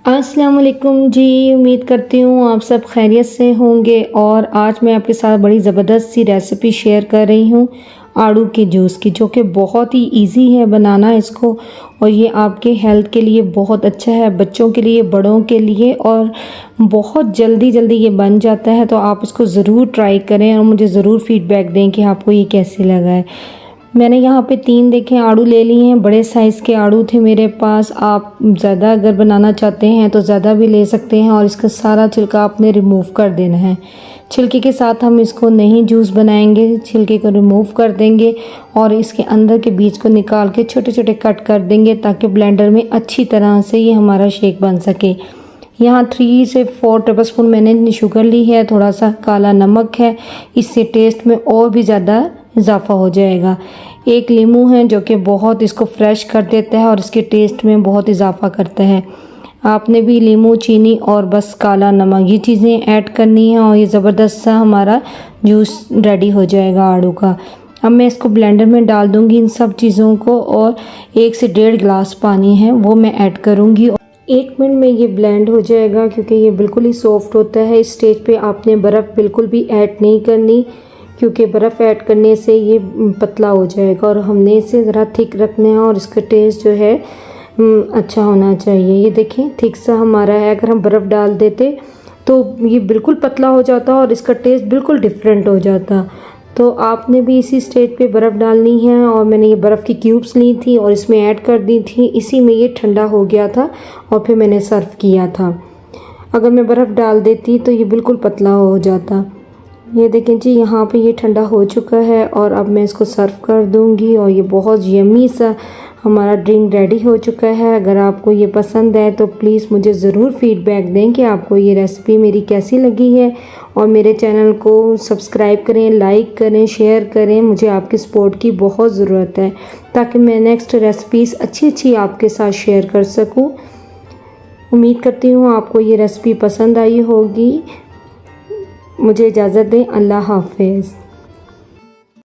अस्सलाम वालेकुम जी। उम्मीद करती हूँ आप सब खैरियत से होंगे। और आज मैं आपके साथ बड़ी ज़बरदस्त सी रेसिपी शेयर कर रही हूँ आड़ू के जूस की, जो कि बहुत ही इजी है बनाना इसको। और ये आपके हेल्थ के लिए बहुत अच्छा है, बच्चों के लिए, बड़ों के लिए, और बहुत जल्दी जल्दी ये बन जाता है। तो आप इसको ज़रूर ट्राई करें और मुझे ज़रूर फीडबैक दें कि आपको ये कैसे लगा है। मैंने यहाँ पे 3 देखें आड़ू ले लिए हैं, बड़े साइज़ के आड़ू थे मेरे पास। आप ज़्यादा अगर बनाना चाहते हैं तो ज़्यादा भी ले सकते हैं। और इसका सारा छिलका आपने रिमूव कर देना है। छिलके के साथ हम इसको नहीं जूस बनाएंगे, छिलके को रिमूव कर देंगे और इसके अंदर के बीज को निकाल के छोटे छोटे कट कर देंगे, ताकि ब्लेंडर में अच्छी तरह से ये हमारा शेक बन सके। यहाँ 3 से 4 टेबल स्पून मैंने शुगर ली है, थोड़ा सा काला नमक है, इससे टेस्ट में और भी ज़्यादा इजाफा हो जाएगा। एक नींबू है जो कि बहुत इसको फ्रेश कर देता है और इसके टेस्ट में बहुत इजाफा करता है। आपने भी नींबू, चीनी और बस काला नमक, ये चीज़ें ऐड करनी है और ये ज़बरदस्त सा हमारा जूस रेडी हो जाएगा आड़ू का। अब मैं इसको ब्लेंडर में डाल दूँगी इन सब चीज़ों को, और 1 से 1.5 गिलास पानी है वो मैं ऐड करूँगी। 1 मिनट में ये ब्लेंड हो जाएगा, क्योंकि ये बिल्कुल ही सॉफ्ट होता है। इस स्टेज पे आपने बर्फ़ बिल्कुल भी ऐड नहीं करनी, क्योंकि बर्फ़ ऐड करने से ये पतला हो जाएगा। और हमने इसे ज़रा थिक रखना है और इसका टेस्ट जो है अच्छा होना चाहिए। ये देखें थिक सा हमारा है। अगर हम बर्फ़ डाल देते तो ये बिल्कुल पतला हो जाता और इसका टेस्ट बिल्कुल डिफरेंट हो जाता। तो आपने भी इसी स्टेज पे बर्फ़ डालनी है। और मैंने ये बर्फ़ की क्यूब्स ली थी और इसमें ऐड कर दी थी। इसी में ये ठंडा हो गया था और फिर मैंने सर्व किया था। अगर मैं बर्फ़ डाल देती तो ये बिल्कुल पतला हो जाता। ये देखें जी, यहाँ पे ये ठंडा हो चुका है और अब मैं इसको सर्व कर दूँगी। और ये बहुत यम्मी सा हमारा ड्रिंक रेडी हो चुका है। अगर आपको ये पसंद है तो प्लीज़ मुझे ज़रूर फीडबैक दें कि आपको ये रेसिपी मेरी कैसी लगी है। और मेरे चैनल को सब्सक्राइब करें, लाइक करें, शेयर करें। मुझे आपकी सपोर्ट की बहुत ज़रूरत है, ताकि मैं नेक्स्ट रेसिपीज़ अच्छी आपके साथ शेयर कर सकूँ। उम्मीद करती हूँ आपको ये रेसिपी पसंद आई होगी। मुझे इजाज़त दें। अल्लाह हाफ़िज़।